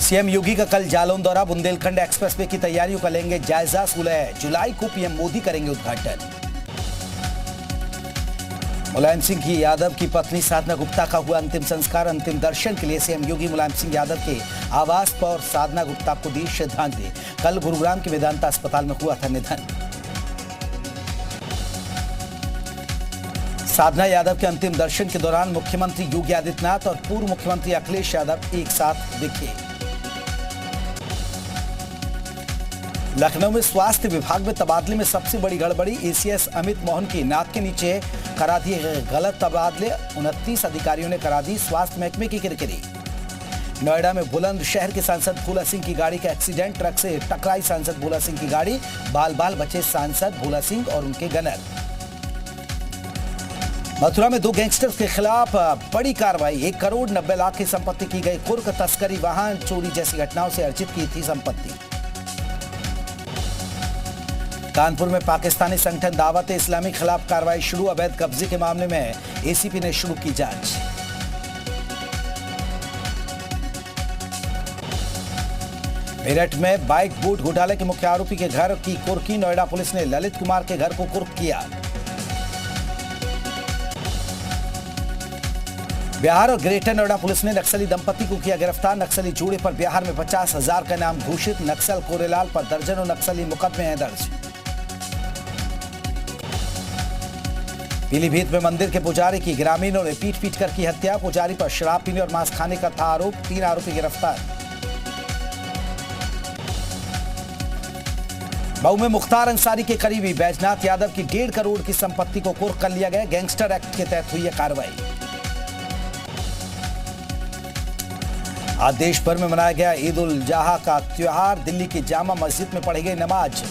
CM योगी का कल जालौन दौरा, बुंदेलखंड एक्सप्रेसवे की तैयारियों का लेंगे जायजा। 16 जुलाई को पीएम मोदी करेंगे उद्घाटन। मुलायम सिंह की यादव की पत्नी साधना गुप्ता का हुआ अंतिम संस्कार। अंतिम दर्शन के लिए सीएम योगी मुलायम सिंह यादव के आवास पर साधना गुप्ता को दी श्रद्धांजलि। कल गुरुग्राम के वेदांता अस्पताल में हुआ था निधन। साधना यादव के अंतिम दर्शन के दौरान मुख्यमंत्री योगी आदित्यनाथ और पूर्व मुख्यमंत्री अखिलेश यादव एक साथ दिखे। लखनऊ में स्वास्थ्य विभाग में तबादले में सबसे बड़ी गड़बड़ी। एसीएस अमित मोहन की नाक के नीचे करा दिए गलत तबादले। 29 अधिकारियों ने करा दी स्वास्थ्य महकमे की किरकिरी। नोएडा में बुलंदशहर के सांसद भोला सिंह की गाड़ी का एक्सीडेंट, ट्रक से टकराई सांसद भोला सिंह की गाड़ी। बाल बाल बचे सांसद भोला सिंह और उनके गनर। मथुरा में 2 गैंगस्टर्स के खिलाफ बड़ी कार्रवाई। 1 करोड़ 90 लाख की संपत्ति की गई कुर्क। तस्करी, वाहन चोरी जैसी घटनाओं से अर्जित की थी संपत्ति। कानपुर में पाकिस्तानी संगठन दावत इस्लामी के खिलाफ कार्रवाई शुरू। अवैध कब्जे के मामले में एसीपी ने शुरू की जांच। मेरठ में बाइक बूट घोटाले के मुख्य आरोपी के घर की कुर्की। नोएडा पुलिस ने ललित कुमार के घर को कुर्क किया। बिहार और ग्रेटर नोएडा पुलिस ने नक्सली दंपति को किया गिरफ्तार। नक्सली जोड़े पर बिहार में 50,000 का इनाम घोषित। नक्सल कोरेलाल पर दर्जनों नक्सली मुकदमे हैं दर्ज। पीलीभीत में मंदिर के पुजारी की ग्रामीणों ने पीट कर की हत्या। पुजारी पर शराब पीने और मांस खाने का था आरोप। 3 आरोपी गिरफ्तार। मऊ में मुख्तार अंसारी के करीबी बैजनाथ यादव की 1.5 करोड़ की संपत्ति को कुर्क कर लिया गया। गैंगस्टर एक्ट के तहत हुई है कार्रवाई। आज देश भर में मनाया गया ईद उल जुहा का त्योहार। दिल्ली की जामा मस्जिद में पढ़ी गई नमाज।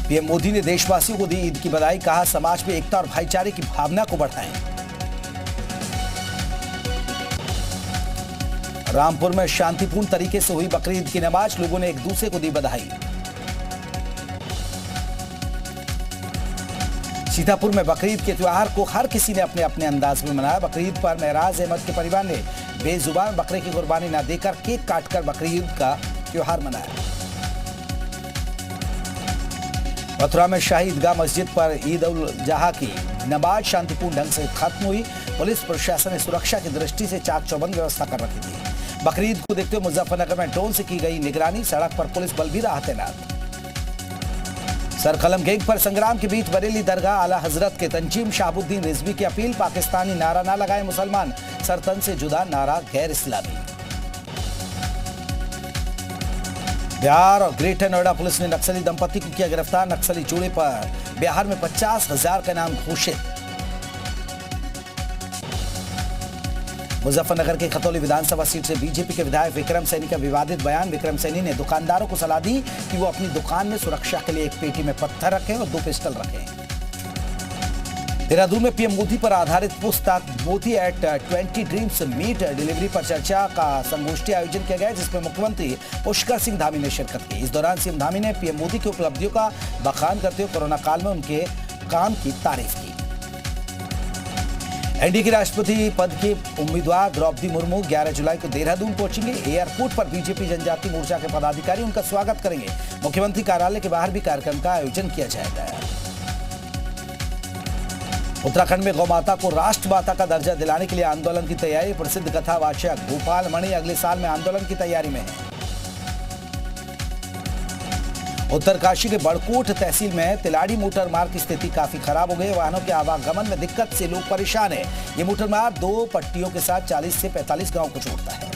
पीएम मोदी ने देशवासियों को दी ईद की बधाई। कहा समाज में एकता और भाईचारे की भावना को बढ़ाएं। रामपुर में शांतिपूर्ण तरीके से हुई बकरीद की नमाज। लोगों ने एक दूसरे को दी बधाई। सीतापुर में बकरीद के त्योहार को हर किसी ने अपने अपने अंदाज में मनाया। बकरीद पर महराज अहमद के परिवार ने बेजुबान बकरे की कुर्बानी न देकर केक काटकर बकरीद का त्योहार मनाया। मथुरा में शाही ईदगाह मस्जिद पर ईद उल जुहा की नमाज शांतिपूर्ण ढंग से खत्म हुई। पुलिस प्रशासन ने सुरक्षा की दृष्टि से चाक चौबंद व्यवस्था कर रखी थी। बकरीद को देखते हुए मुजफ्फरनगर में ड्रोन से की गई निगरानी। सड़क पर पुलिस बल भी रहा तैनात। सरकलम गैंग पर संग्राम के बीच बरेली दरगाह आला हजरत के तंजीम शहाबुद्दीन रिजवी की अपील। पाकिस्तानी नारा ना लगाए मुसलमान, सरतन से जुदा नारा गैर इस्लामी। बिहार और ग्रेटर नोएडा पुलिस ने नक्सली दंपति को किया गिरफ्तार। नक्सली जोड़े पर बिहार में 50,000 का इनाम घोषित। मुजफ्फरनगर के खतौली विधानसभा सीट से बीजेपी के विधायक विक्रम सैनी का विवादित बयान। विक्रम सैनी ने दुकानदारों को सलाह दी कि वो अपनी दुकान में सुरक्षा के लिए एक पेटी में पत्थर रखें और 2 पिस्टल रखें। देहरादून में पीएम मोदी पर आधारित पुस्तक Modi at 20 dreams meet delivery पर चर्चा का संगोष्ठी आयोजन किया गया, जिसमें मुख्यमंत्री पुष्कर सिंह धामी ने शिरकत की। इस दौरान सीएम धामी ने पीएम मोदी की उपलब्धियों का बखान करते हुए कोरोना काल में उनके काम की तारीफ की। एनडीए के राष्ट्रपति पद की उम्मीदवार द्रौपदी मुर्मू 11 जुलाई को देहरादून पहुंचेंगे। एयरपोर्ट पर बीजेपी जनजाति मोर्चा के पदाधिकारी उनका स्वागत करेंगे। मुख्यमंत्री कार्यालय के बाहर भी कार्यक्रम का आयोजन किया जाएगा। उत्तराखंड में गौ माता को राष्ट्रमाता का दर्जा दिलाने के लिए आंदोलन की तैयारी। प्रसिद्ध कथावाचक गोपाल मणि अगले साल में आंदोलन की तैयारी में है। उत्तरकाशी के बड़कोट तहसील में तिलाड़ी मोटर मार्ग की स्थिति काफी खराब हो गई। वाहनों के आवागमन में दिक्कत से लोग परेशान हैं। ये मोटर मार्ग 2 पट्टियों के साथ 40 से 45 गांव को जोड़ता है।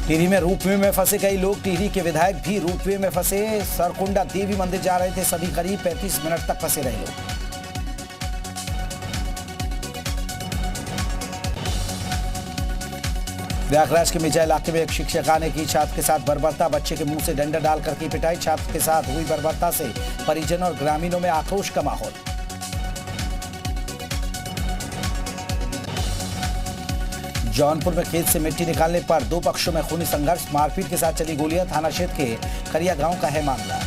टिहरी में रोपवे में फंसे कई लोग। टिहरी के विधायक भी रोपवे में फंसे। सरकुंडा देवी मंदिर जा रहे थे सभी। करीब 35 मिनट तक फंसे रहे लोग। प्रयागराज के मिर्जा इलाके में एक शिक्षिका ने की छात्र के साथ बर्बरता। बच्चे के मुंह से डंडा डालकर की पिटाई। छात्र के साथ हुई बर्बरता से परिजन और ग्रामीणों में आक्रोश का माहौल। जौनपुर में खेत से मिट्टी निकालने पर 2 पक्षों में खूनी संघर्ष। मारपीट के साथ चली गोलियां। थाना क्षेत्र के करिया गांव का है मामला।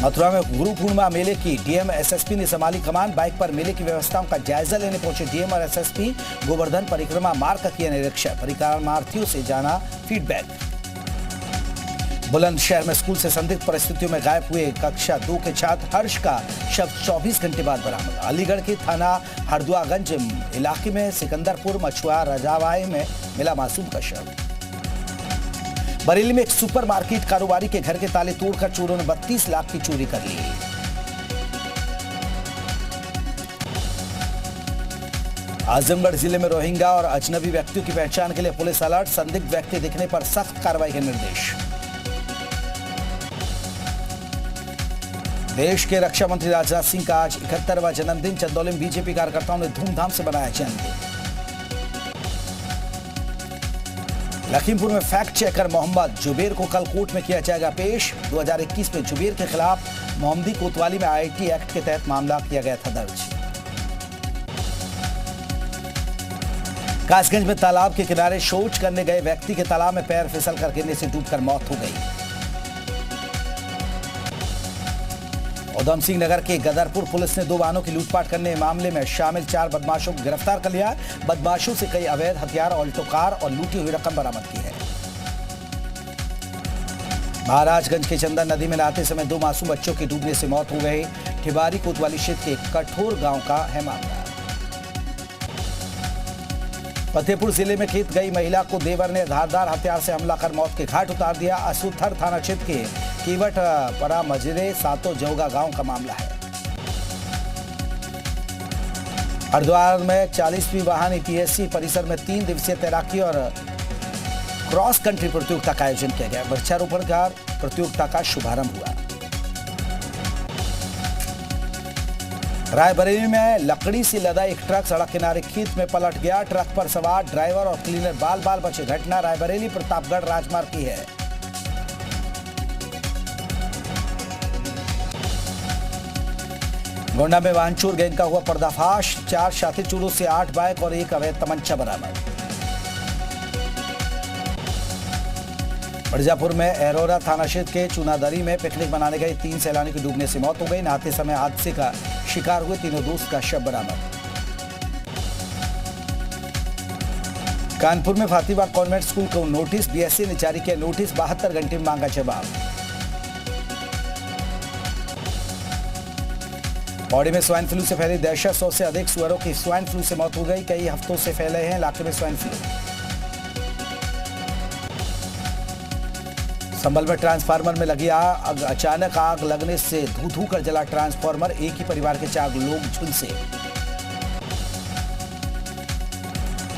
मथुरा में गुरु पूर्णिमा मेले की डीएम एसएसपी ने संभाली कमान। बाइक पर मेले की व्यवस्थाओं का जायजा लेने पहुंचे डीएम और एसएसपी। गोवर्धन परिक्रमा मार्ग का किया निरीक्षण। परिक्रमार्थियों से जाना फीडबैक। बुलंदशहर में स्कूल से संदिग्ध परिस्थितियों में गायब हुए कक्षा 2 के छात्र हर्ष का शव 24 घंटे बाद बरामद। अलीगढ़ के थाना हरदुआगंज इलाके में सिकंदरपुर मछुआ रजावाई में मिला मासूम का शव। बरेली में एक सुपरमार्केट कारोबारी के घर के ताले तोड़कर चोरों ने 32 लाख की चोरी कर ली। आजमगढ़ जिले में रोहिंग्या और अजनबी व्यक्तियों की पहचान के लिए पुलिस अलर्ट। संदिग्ध व्यक्ति दिखने पर सख्त कार्रवाई के निर्देश। देश के रक्षा मंत्री राजनाथ सिंह का आज 71वां जन्मदिन। चंदौली में बीजेपी कार्यकर्ताओं ने धूमधाम से मनाया जन्मदिन। लखीमपुर में फैक्ट चेकर मोहम्मद जुबेर को कल कोर्ट में किया जाएगा पेश। 2021 में जुबेर के खिलाफ मोहम्मदी कोतवाली में आईटी एक्ट के तहत मामला किया गया था दर्ज। कासगंज में तालाब के किनारे शौच करने गए व्यक्ति के तालाब में पैर फिसल कर गिरने से डूबकर मौत हो गई। उधम सिंह नगर के गदरपुर पुलिस ने 2 वाहनों की लूटपाट करने मामले में शामिल 4 बदमाशों को गिरफ्तार कर लिया। बदमाशों से कई अवैध हथियार, ऑल्टो कार और लूटी हुई रकम बरामद की है। महाराजगंज के चंदन नदी में नहाते समय 2 मासूम बच्चों की डूबने से मौत हो गई। ठिबारी कोतवाली क्षेत्र के कठोर गांव का है मामला। फतेहपुर जिले में खेत गई महिला को देवर ने धारदार हथियार से हमला कर मौत के घाट उतार दिया। असुथर थाना क्षेत्र के केवट परा मजरे सातो जौगा गांव का मामला है। हरिद्वार में 40वीं वाहन ईपीएससी परिसर में 3 दिवसीय तैराकी और क्रॉस कंट्री प्रतियोगिता का आयोजन किया गया। वृक्षारोपण का प्रतियोगिता का शुभारंभ हुआ। रायबरेली में लकड़ी से लदा एक ट्रक सड़क किनारे खेत में पलट गया। ट्रक पर सवार ड्राइवर और क्लीनर बाल बाल बचे। घटना रायबरेली प्रतापगढ़ राजमार्ग की है। गोंडा में वाहन चोर गैंग का हुआ पर्दाफाश। 4 शातिर चोरों से 8 बाइक और 1 अवैध तमंचा बरामद। मिर्जापुर में एरोरा थाना क्षेत्र के चुनादरी में पिकनिक मनाने गए 3 सैलानी की डूबने से मौत हो गई। नहाते समय हादसे का शिकार हुए तीनों दोस्त का शव बरामद। कानपुर में फातिमा कॉन्वेंट स्कूल को नोटिस। बीएससी ने जारी किया नोटिस। 72 घंटे में मांगा जवाब। पौड़ी में स्वाइन फ्लू से फैली दहशत। 100 से अधिक सुअरों की स्वाइन फ्लू से मौत हो गई। कई हफ्तों से फैले हैं इलाके में स्वाइन फ्लू। संभल में ट्रांसफार्मर में लगी आग। अचानक आग लगने से धू धू कर जला ट्रांसफार्मर। एक ही परिवार के 4 लोग झुलसे।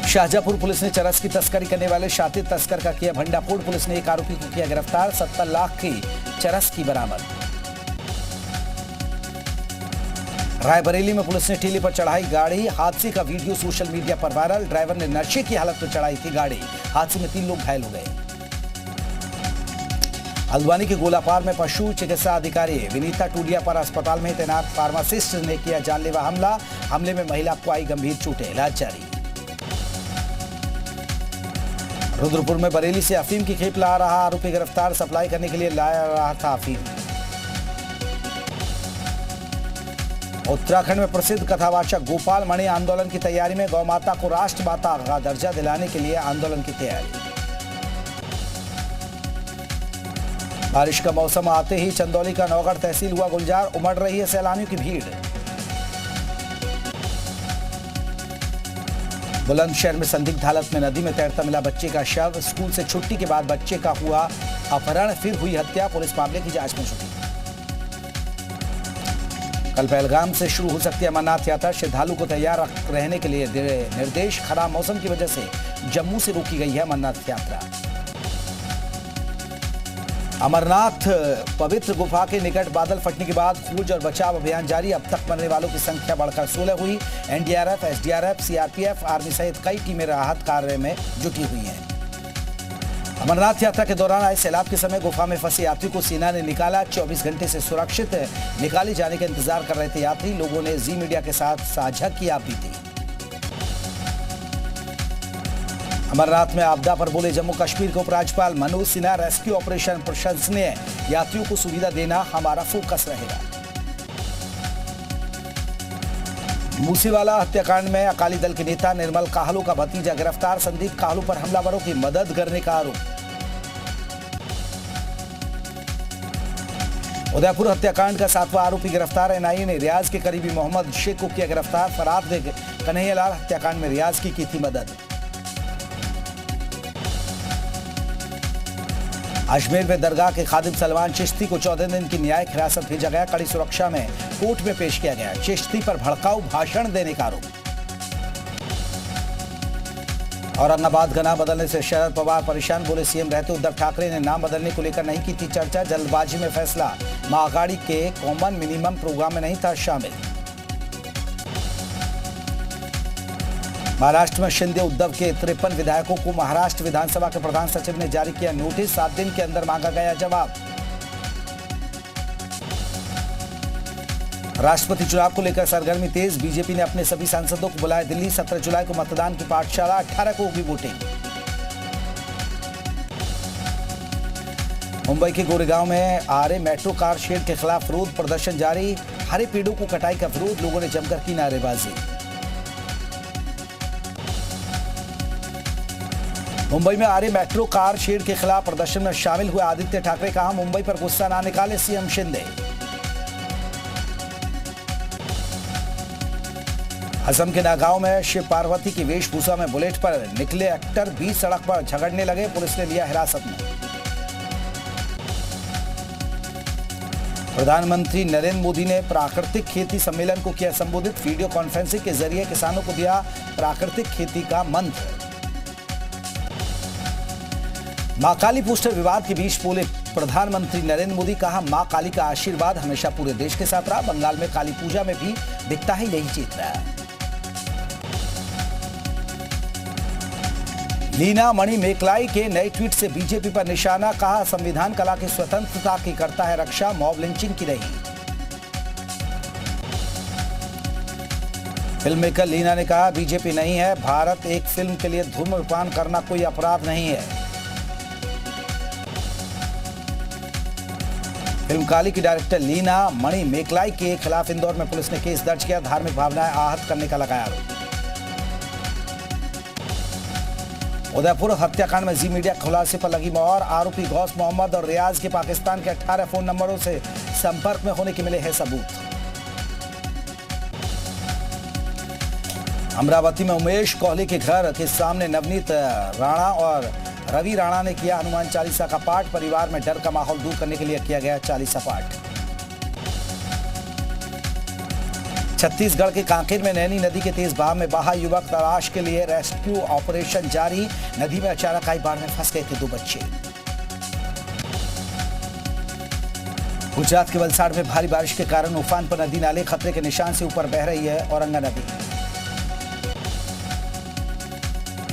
शाहजहांपुर पुलिस ने चरस की तस्करी करने वाले शातिर तस्कर का किया भंडाफोड़। पुलिस ने एक आरोपी को किया गिरफ्तार। 70 लाख की चरस की बरामद। रायबरेली में पुलिस ने ठेले पर चढ़ाई गाड़ी। हादसे का वीडियो सोशल मीडिया पर वायरल। ड्राइवर ने नशे की हालत में चढ़ाई थी गाड़ी। हादसे में 3 लोग घायल हो गए। हल्द्वानी के गोलापार में पशु चिकित्सा अधिकारी विनीता टूडिया पर अस्पताल में तैनात फार्मासिस्ट ने किया जानलेवा हमला। हमले में महिला को आई गंभीर चोटें। इलाज जारी। रुद्रपुर में बरेली से अफीम की खेप ला रहा आरोपी गिरफ्तार। सप्लाई करने के लिए लाया रहा था अफीम। उत्तराखंड में प्रसिद्ध कथावाचक गोपाल मणि आंदोलन की तैयारी में। गौ माता को राष्ट्रमाता का दर्जा दिलाने के लिए आंदोलन की तैयारी। बारिश का मौसम आते ही चंदौली का नौगढ़ तहसील हुआ गुलजार। उमड़ रही है सैलानियों की भीड़। बुलंदशहर में संदिग्ध हालत में नदी में तैरता मिला बच्चे का शव। स्कूल से छुट्टी के बाद बच्चे का हुआ अपहरण, फिर हुई हत्या। पुलिस मामले की जांच में जुटी। कल पहलगाम से शुरू हो सकती है अमरनाथ यात्रा। श्रद्धालु को तैयार रहने के लिए निर्देश। खराब मौसम की वजह से जम्मू से रोकी गई है अमरनाथ यात्रा। अमरनाथ पवित्र गुफा के निकट बादल फटने के बाद खोज और बचाव अभियान जारी। अब तक मरने वालों की संख्या बढ़कर 16 हुई। एनडीआरएफ, एसडीआरएफ, सीआरपीएफ, आर्मी सहित कई टीमें राहत कार्य में जुटी हुई हैं। अमरनाथ यात्रा के दौरान आए सैलाब के समय गुफा में फंसे यात्री को सेना ने निकाला। 24 घंटे से सुरक्षित निकाले जाने का इंतजार कर रहे थे यात्री। लोगों ने जी मीडिया के साथ साझा किया बीती। अमरनाथ में आपदा पर बोले जम्मू कश्मीर के उपराज्यपाल मनोज सिन्हा, रेस्क्यू ऑपरेशन प्रशंसनीय, यात्रियों को सुविधा देना हमारा फोकस रहेगा। मूसेवाला हत्याकांड में अकाली दल के नेता निर्मल काहलू का भतीजा गिरफ्तार, संदीप काहलू पर हमलावरों की मदद करने का आरोप। उदयपुर हत्याकांड का 7वां आरोपी गिरफ्तार, एनआईए ने रियाज के करीबी मोहम्मद शेख को किया गिरफ्तार, फराद कन्हैयालाल हत्याकांड में रियाज की थी मदद। अजमेर में दरगाह के खादिम सलमान चिश्ती को 14 दिन की न्यायिक हिरासत भेजा गया, कड़ी सुरक्षा में कोर्ट में पेश किया गया। चिश्ती पर भड़काऊ भाषण देने का आरोप। औरंगाबाद का नाम बदलने से शरद पवार परेशान, बोले सीएम रहते उद्धव ठाकरे ने नाम बदलने को लेकर नहीं की थी चर्चा, जल्दबाजी में फैसला, महाअघाड़ी के कॉमन मिनिमम प्रोग्राम में नहीं था शामिल। महाराष्ट्र में शिंदे उद्धव के 53 विधायकों को महाराष्ट्र विधानसभा के प्रधान सचिव ने जारी किया नोटिस, 7 दिन के अंदर मांगा गया जवाब। राष्ट्रपति चुनाव को लेकर सरगर्मी तेज, बीजेपी ने अपने सभी सांसदों को बुलाया दिल्ली, 17 जुलाई को मतदान की पाठशाला, 18 को होगी वोटिंग। मुंबई के गोरेगांव में आरे मेट्रो कार शेड के खिलाफ विरोध प्रदर्शन जारी, हरे पेड़ों को कटाई का विरोध, लोगों ने जमकर की नारेबाजी। मुंबई में आरे मेट्रो कार शेड के खिलाफ प्रदर्शन में शामिल हुए आदित्य ठाकरे, कहा मुंबई पर गुस्सा ना निकाले सीएम शिंदे। असम के नागांव में शिव पार्वती की वेशभूषा में बुलेट पर निकले एक्टर 20 सड़क पर झगड़ने लगे, पुलिस ने लिया हिरासत में। प्रधानमंत्री नरेंद्र मोदी ने प्राकृतिक खेती सम्मेलन को किया संबोधित, वीडियो कॉन्फ्रेंसिंग के जरिए किसानों को दिया प्राकृतिक खेती का मंत्र। मां काली पोस्टर विवाद के बीच बोले प्रधानमंत्री नरेंद्र मोदी, कहा मां काली का आशीर्वाद हमेशा पूरे देश के साथ रहा, बंगाल में काली पूजा में भी दिखता है यही चित्र। लीना मणि मेकलाई के नए ट्वीट से बीजेपी पर निशाना, कहा संविधान कला की स्वतंत्रता की करता है रक्षा, मॉब लिंचिंग की नहीं। फिल्म मेकर लीना ने कहा बीजेपी नहीं है भारत, एक फिल्म के लिए धूम्रपान करना कोई अपराध नहीं है। फिल्म काली की डायरेक्टर लीना मणि मेकलाई के खिलाफ इंदौर में पुलिस ने केस दर्ज किया, धार्मिक भावनाएं आहत करने का लगाया आरोप। उदयपुर हत्याकांड में जी मीडिया खुलासे पर लगी मोहर, आरोपी गौस मोहम्मद और रियाज के पाकिस्तान के 18 फोन नंबरों से संपर्क में होने के मिले हैं सबूत। अमरावती में उमेश कोहली के घर के सामने नवनीत राणा और रवि राणा ने किया हनुमान चालीसा का पाठ, परिवार में डर का माहौल दूर करने के लिए किया गया चालीसा पाठ। छत्तीसगढ़ के कांकेर में नैनी नदी के तेज बहाव में बहा युवक, तलाश के लिए रेस्क्यू ऑपरेशन जारी, नदी में अचानक आई बाढ़ में फंस गए थे 2 बच्चे। गुजरात के वलसाड़ में भारी बारिश के कारण उफान पर नदी नाले खतरे के निशान से ऊपर बह रही है औरंगा नदी।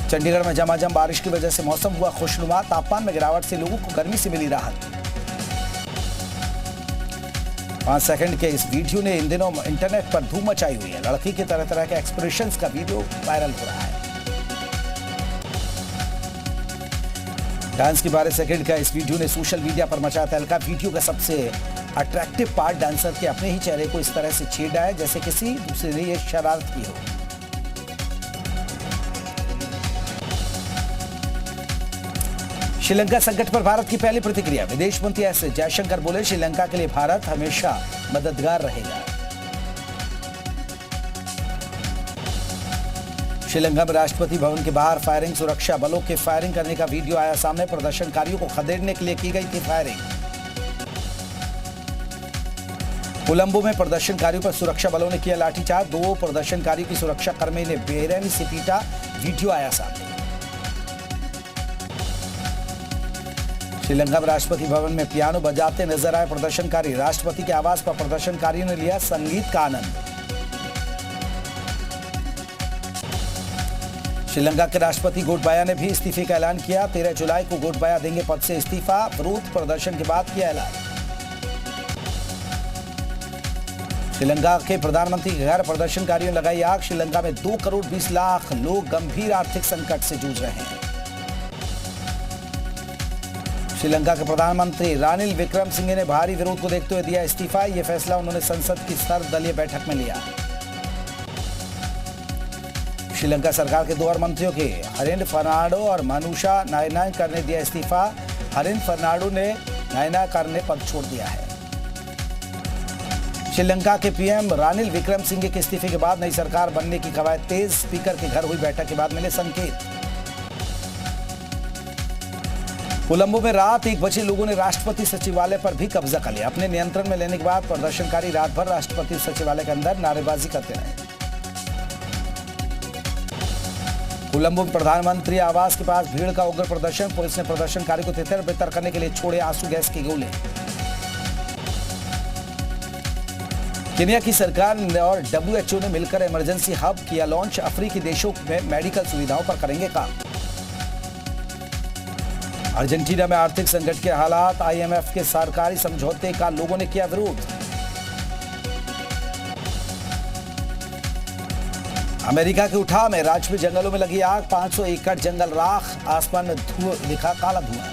चंडीगढ़ में झमाझम बारिश की वजह से मौसम हुआ खुशनुमा, तापमान में गिरावट से लोगों को गर्मी से मिली राहत। 5 सेकंड के इस वीडियो ने इन दिनों इंटरनेट पर धूम मचाई हुई है, लड़की के तरह तरह के एक्सप्रेशंस का वीडियो वायरल हो रहा है। डांस के 12 सेकंड का इस वीडियो ने सोशल मीडिया पर मचाया तहलका, वीडियो का सबसे अट्रैक्टिव पार्ट डांसर के अपने ही चेहरे को इस तरह से छेड़ा है जैसे किसी दूसरे ने ये शरारत की हो। श्रीलंका संकट पर भारत की पहली प्रतिक्रिया, विदेश मंत्री एस जयशंकर बोले श्रीलंका के लिए भारत हमेशा मददगार रहेगा। श्रीलंका में राष्ट्रपति भवन के बाहर फायरिंग, सुरक्षा बलों के फायरिंग करने का वीडियो आया सामने, प्रदर्शनकारियों को खदेड़ने के लिए की गई थी फायरिंग। कोलंबो में प्रदर्शनकारियों पर सुरक्षा बलों ने किया लाठीचार्ज, 2 प्रदर्शनकारियों की सुरक्षा कर्मी ने बेरहमी से पीटा, वीडियो आया सामने। श्रीलंका में राष्ट्रपति भवन में पियानो बजाते नजर आए प्रदर्शनकारी, राष्ट्रपति के आवास पर प्रदर्शनकारियों ने लिया संगीत का आनंद। श्रीलंका के राष्ट्रपति गोटबाया ने भी इस्तीफे का ऐलान किया, 13 जुलाई को गोटबाया देंगे पद से इस्तीफा, विरोध प्रदर्शन के बाद किया ऐलान। श्रीलंका के प्रधानमंत्री के घर प्रदर्शनकारियों ने लगाई आग, श्रीलंका में 2 करोड़ 20 लाख लोग गंभीर आर्थिक संकट से जूझ रहे हैं। श्रीलंका के प्रधानमंत्री रानिल विक्रमसिंघे ने भारी विरोध को देखते हुए दिया इस्तीफा। यह फैसला उन्होंने संसद की सर्वदलीय बैठक में लिया। श्रीलंका सरकार के दो और मंत्रियों के हरिन फर्नांडो और मनुषा नायनाकर ने दिया इस्तीफा। हरिन फर्नांडो ने नायनाकर ने पद छोड़ दिया है। श्रीलंका के पीएम रानिल विक्रमसिंघे के इस्तीफे के बाद नई सरकार बनने की कवायद तेज। स्पीकर के घर हुई बैठक के बाद मिले संकेत। कोलंबो में रात 1 बजे लोगों ने राष्ट्रपति सचिवालय पर भी कब्जा कर लिया। अपने नियंत्रण में लेने के बाद प्रदर्शनकारी रात भर राष्ट्रपति सचिवालय के अंदर नारेबाजी करते रहे। कोलंबो में प्रधानमंत्री आवास के पास भीड़ का उग्र प्रदर्शन। पुलिस ने प्रदर्शनकारी को तितर-बितर करने के लिए छोड़े आंसू गैस के गोले। केन्या की सरकार और WHO ने मिलकर इमरजेंसी हब किया लॉन्च। अफ्रीकी देशों में मेडिकल सुविधाओं पर करेंगे काम। अर्जेंटीना में आर्थिक संकट के हालात। IMF के सरकारी समझौते का लोगों ने किया विरोध। अमेरिका के उठाव में राज्य में जंगलों में लगी आग। 500 एकड़ जंगल राख। आसमान में दिखा काला धुआं।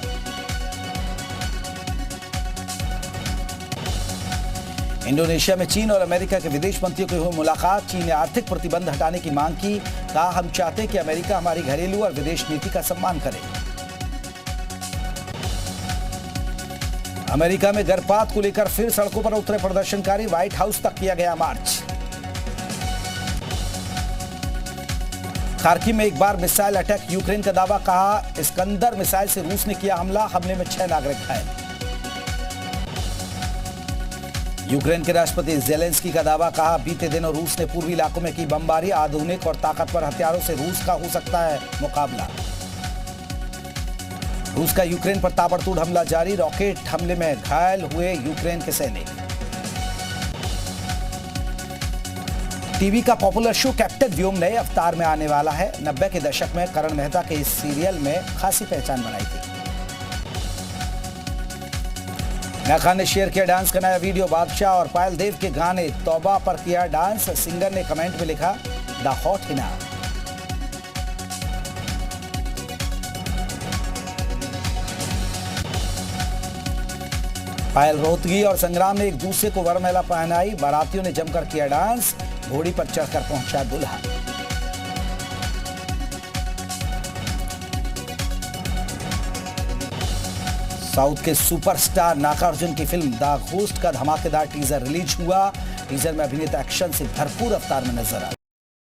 इंडोनेशिया में चीन और अमेरिका के विदेश मंत्रियों की हुई मुलाकात। चीन ने आर्थिक प्रतिबंध हटाने की मांग की। कहा, हम चाहते हैं कि अमेरिका हमारी घरेलू और विदेश नीति का सम्मान करे। अमेरिका में गर्भपात को लेकर फिर सड़कों पर उतरे प्रदर्शनकारी। व्हाइट हाउस तक किया गया मार्च। खार्किव में एक बार मिसाइल अटैक। यूक्रेन का दावा। कहा, इस्कंदर मिसाइल से रूस ने किया हमला। हमले में 6 नागरिक घायल। यूक्रेन के राष्ट्रपति ज़ेलेंस्की का दावा। कहा, बीते दिनों रूस ने पूर्वी इलाकों में की बमबारी। आधुनिक और ताकतवर हथियारों से रूस का हो सकता है मुकाबला। रूस का यूक्रेन पर ताबड़तोड़ हमला जारी। रॉकेट हमले में घायल हुए यूक्रेन के सैनिक। टीवी का पॉपुलर शो कैप्टन व्योम नए अवतार में आने वाला है। 90 के दशक में करण मेहता के इस सीरियल में खासी पहचान बनाई थी। नया खान ने शेयर किया डांस का नया वीडियो। बादशाह और पायल देव के गाने तौबा पर किया डांस। सिंगर ने कमेंट में लिखा, द हॉट हिना। पायल रोहतगी और संग्राम ने एक दूसरे को वरमाला पहनाई। बारातियों ने जमकर किया डांस। घोड़ी पर चढ़कर पहुंचा दूल्हा। साउथ के सुपरस्टार नागार्जुन की फिल्म द घोस्ट का धमाकेदार टीजर रिलीज हुआ। टीजर में अभिनेता एक्शन से भरपूर अवतार में नजर आया।